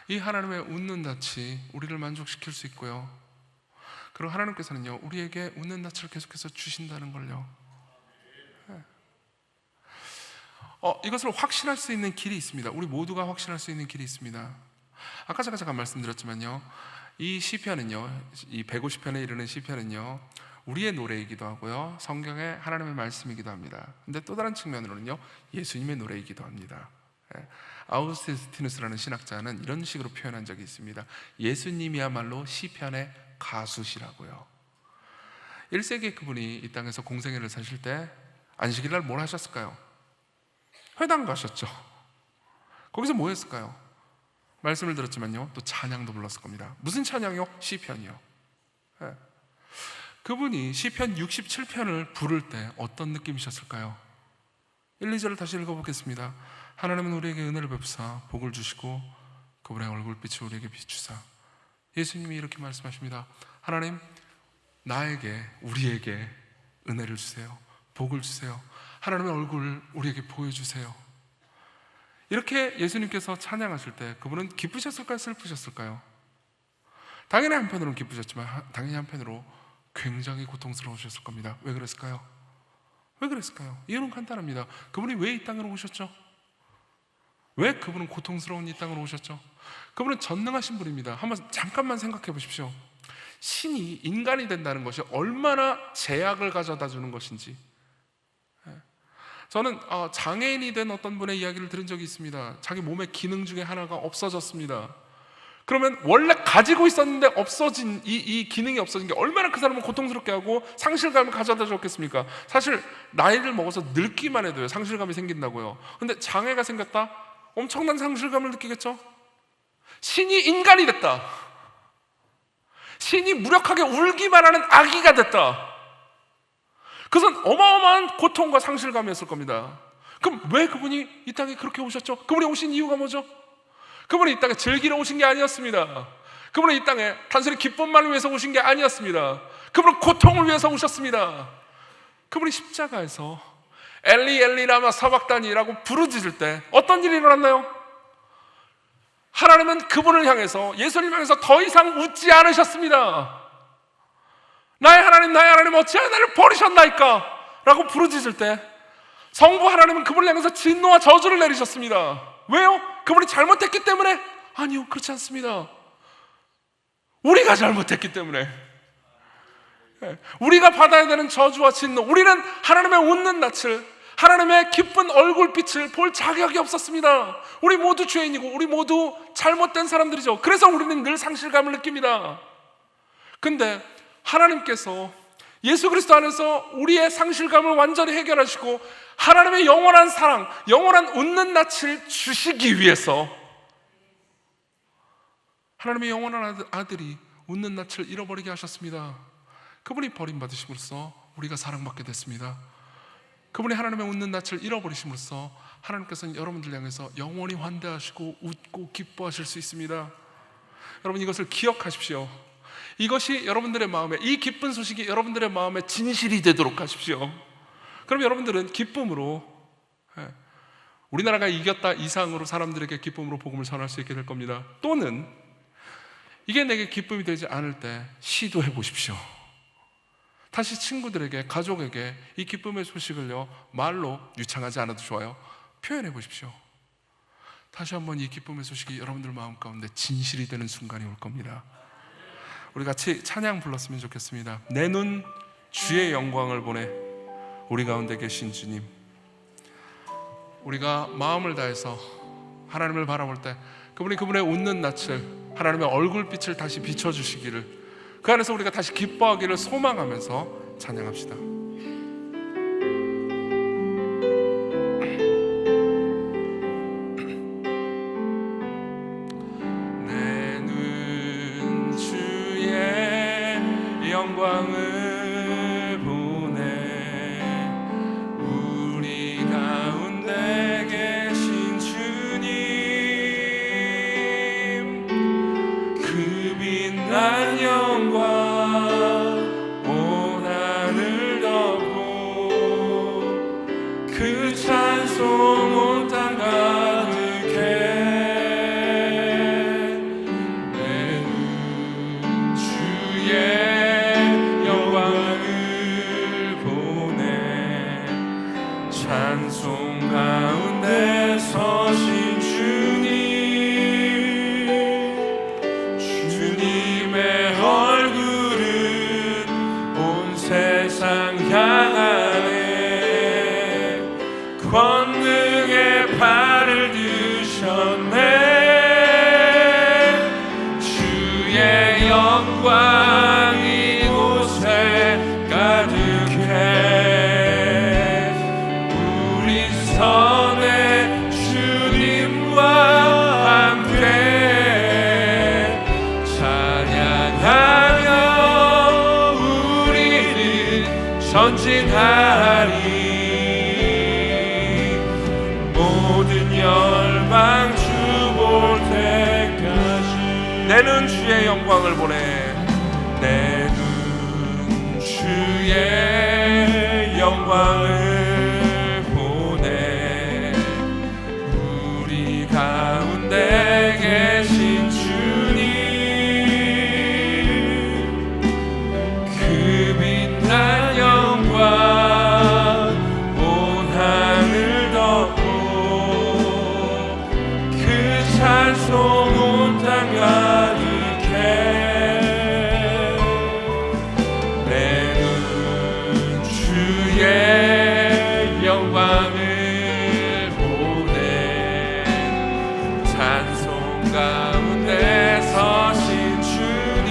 이 하나님의 웃는 낯이 우리를 만족시킬 수 있고요, 그리고 하나님께서는요, 우리에게 웃는 낯을 계속해서 주신다는 걸요. 이것을 확신할 수 있는 길이 있습니다. 우리 모두가 확신할 수 있는 길이 있습니다. 아까 제가 잠깐 말씀드렸지만요, 이 시편은요, 이 150편에 이르는 시편은요, 우리의 노래이기도 하고요, 성경의 하나님의 말씀이기도 합니다. 근데 또 다른 측면으로는요, 예수님의 노래이기도 합니다. 아우구스티누스라는 신학자는 이런 식으로 표현한 적이 있습니다. 예수님이야말로 시편의 가수시라고요. 1세기에 그분이 이 땅에서 공생애를 사실 때 안식일날 뭘 하셨을까요? 회당 가셨죠. 거기서 뭐 했을까요? 말씀을 들었지만요, 또 찬양도 불렀을 겁니다. 무슨 찬양이요? 시편이요. 그분이 시편 67편을 부를 때 어떤 느낌이셨을까요? 1, 2절을 다시 읽어보겠습니다. 하나님은 우리에게 은혜를 베푸사 복을 주시고 그분의 얼굴빛을 우리에게 비추사. 예수님이 이렇게 말씀하십니다. 하나님, 나에게, 우리에게 은혜를 주세요. 복을 주세요. 하나님의 얼굴을 우리에게 보여주세요. 이렇게 예수님께서 찬양하실 때 그분은 기쁘셨을까요? 슬프셨을까요? 당연히 한편으로는 기쁘셨지만 당연히 한편으로 굉장히 고통스러우셨을 겁니다. 왜 그랬을까요? 왜 그랬을까요? 이유는 간단합니다. 그분이 왜 이 땅으로 오셨죠? 왜 그분은 고통스러운 이 땅으로 오셨죠? 그분은 전능하신 분입니다. 한번 잠깐만 생각해 보십시오. 신이 인간이 된다는 것이 얼마나 제약을 가져다 주는 것인지. 저는 장애인이 된 어떤 분의 이야기를 들은 적이 있습니다. 자기 몸의 기능 중에 하나가 없어졌습니다. 그러면 원래 가지고 있었는데 없어진 이 기능이 없어진 게 얼마나 그 사람을 고통스럽게 하고 상실감을 가져다 줬겠습니까? 사실 나이를 먹어서 늙기만 해도요, 상실감이 생긴다고요. 근데 장애가 생겼다? 엄청난 상실감을 느끼겠죠? 신이 인간이 됐다. 신이 무력하게 울기만 하는 아기가 됐다. 그것은 어마어마한 고통과 상실감이었을 겁니다. 그럼 왜 그분이 이 땅에 그렇게 오셨죠? 그분이 오신 이유가 뭐죠? 그분이 이 땅에 즐기러 오신 게 아니었습니다. 그분은 이 땅에 단순히 기쁨만을 위해서 오신 게 아니었습니다. 그분은 고통을 위해서 오셨습니다. 그분이 십자가에서 엘리 엘리 라마 사박다니라고 부르짖을 때 어떤 일이 일어났나요? 하나님은 그분을 향해서, 예수님을 향해서 더 이상 웃지 않으셨습니다. 나의 하나님 어찌하여 나를 버리셨나이까? 라고 부르짖을 때 성부 하나님은 그분을 향해서 진노와 저주를 내리셨습니다. 왜요? 그분이 잘못했기 때문에? 아니요, 그렇지 않습니다. 우리가 잘못했기 때문에. 우리가 받아야 되는 저주와 진노, 우리는 하나님의 웃는 낯을, 하나님의 기쁜 얼굴빛을 볼 자격이 없었습니다. 우리 모두 죄인이고 우리 모두 잘못된 사람들이죠. 그래서 우리는 늘 상실감을 느낍니다. 근데 하나님께서 예수 그리스도 안에서 우리의 상실감을 완전히 해결하시고 하나님의 영원한 사랑, 영원한 웃는 낯을 주시기 위해서 하나님의 영원한 아들이 웃는 낯을 잃어버리게 하셨습니다. 그분이 버림받으심으로써 우리가 사랑받게 됐습니다. 그분이 하나님의 웃는 낯을 잃어버리심으로써 하나님께서는 여러분들 향해서 영원히 환대하시고 웃고 기뻐하실 수 있습니다. 여러분, 이것을 기억하십시오. 이것이 여러분들의 마음에, 이 기쁜 소식이 여러분들의 마음에 진실이 되도록 하십시오. 그럼 여러분들은 기쁨으로, 우리나라가 이겼다 이상으로 사람들에게 기쁨으로 복음을 전할 수 있게 될 겁니다. 또는 이게 내게 기쁨이 되지 않을 때 시도해 보십시오. 다시 친구들에게, 가족에게 이 기쁨의 소식을요, 말로 유창하지 않아도 좋아요, 표현해 보십시오. 다시 한번 이 기쁨의 소식이 여러분들 마음 가운데 진실이 되는 순간이 올 겁니다. 우리 같이 찬양 불렀으면 좋겠습니다. 내 눈 주의 영광을 보내. 우리 가운데 계신 주님, 우리가 마음을 다해서 하나님을 바라볼 때 그분이 그분의 웃는 낯을, 하나님의 얼굴빛을 다시 비춰주시기를, 그 안에서 우리가 다시 기뻐하기를 소망하면서 찬양합시다. 내 눈 주의 영광을 보내. 우리 가운데 계신 주님, 그 빛난 영광 온 하늘 덮고 그 찬송 온 땅 가득해. 내 눈 주의 영광을 보내. 찬송 가운데 서신 주님, 주님의 얼굴은 온 세상 향하네. 권능의 발을 드셨네. 주의 영광 이곳에 가득해. 우리 선에 주님과 함께 찬양하며 우리는 전진하리. 모든 눈 주의 영광을 보내. 내 눈 주의 영광을 보내. 우리 가운데 계신 주님, 그 빛난 영광 온 하늘 덮고, 그 찬송 온 땅 가득해. 내 눈 주의 영광을 보내. 찬송 가운데 서신 주님,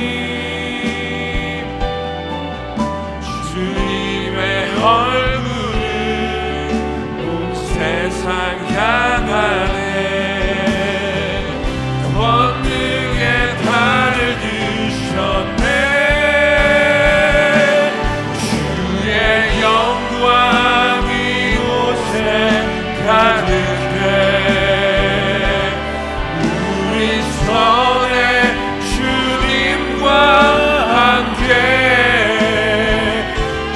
주님의 얼굴은 온 세상 향하네. 권능의 달을 드셨네. 주의 영광 이곳에 가득해. 우리 선에 주님과 함께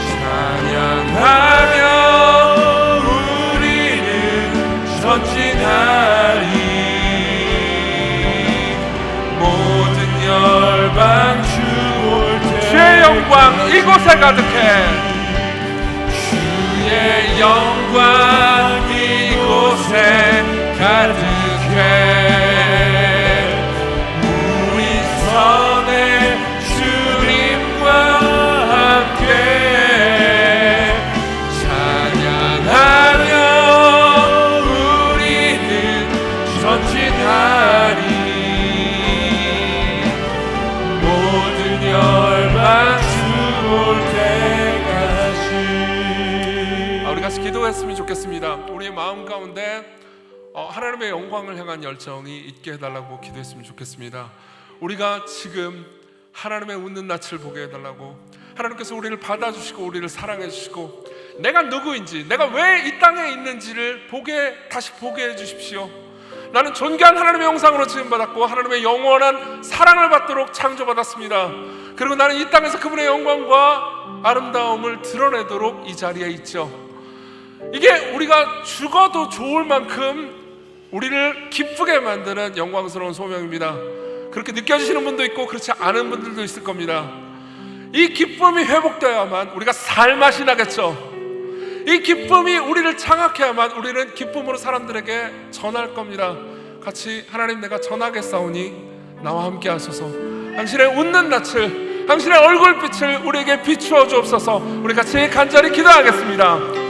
찬양하며 우리는 전진하리. 모든 열방 주 올 때 주의 영광 이곳에 가득해. 주의 영광 이곳에 가득해. 우리 선에 주님과 함께 찬양하며 우리는 전진하리. 모든 열방 주 올 때까지. 우리 같이 기도했으면 좋겠습니다. 우리의 마음 가운데 하나님의 영광을 향한 열정이 있게 해달라고 기도했으면 좋겠습니다. 우리가 지금 하나님의 웃는 낯을 보게 해달라고, 하나님께서 우리를 받아주시고 우리를 사랑해 주시고 내가 누구인지, 내가 왜 이 땅에 있는지를 다시 보게 해주십시오. 나는 존귀한 하나님의 형상으로 지음받았고 하나님의 영원한 사랑을 받도록 창조받았습니다. 그리고 나는 이 땅에서 그분의 영광과 아름다움을 드러내도록 이 자리에 있죠. 이게 우리가 죽어도 좋을 만큼 우리를 기쁘게 만드는 영광스러운 소명입니다. 그렇게 느껴지시는 분도 있고 그렇지 않은 분들도 있을 겁니다. 이 기쁨이 회복되어야만 우리가 살맛이 나겠죠. 이 기쁨이 우리를 장악해야만 우리는 기쁨으로 사람들에게 전할 겁니다. 같이 하나님, 내가 전하겠사오니 나와 함께 하소서. 당신의 웃는 낯을, 당신의 얼굴빛을 우리에게 비추어 주옵소서. 우리 같이 간절히 기도하겠습니다.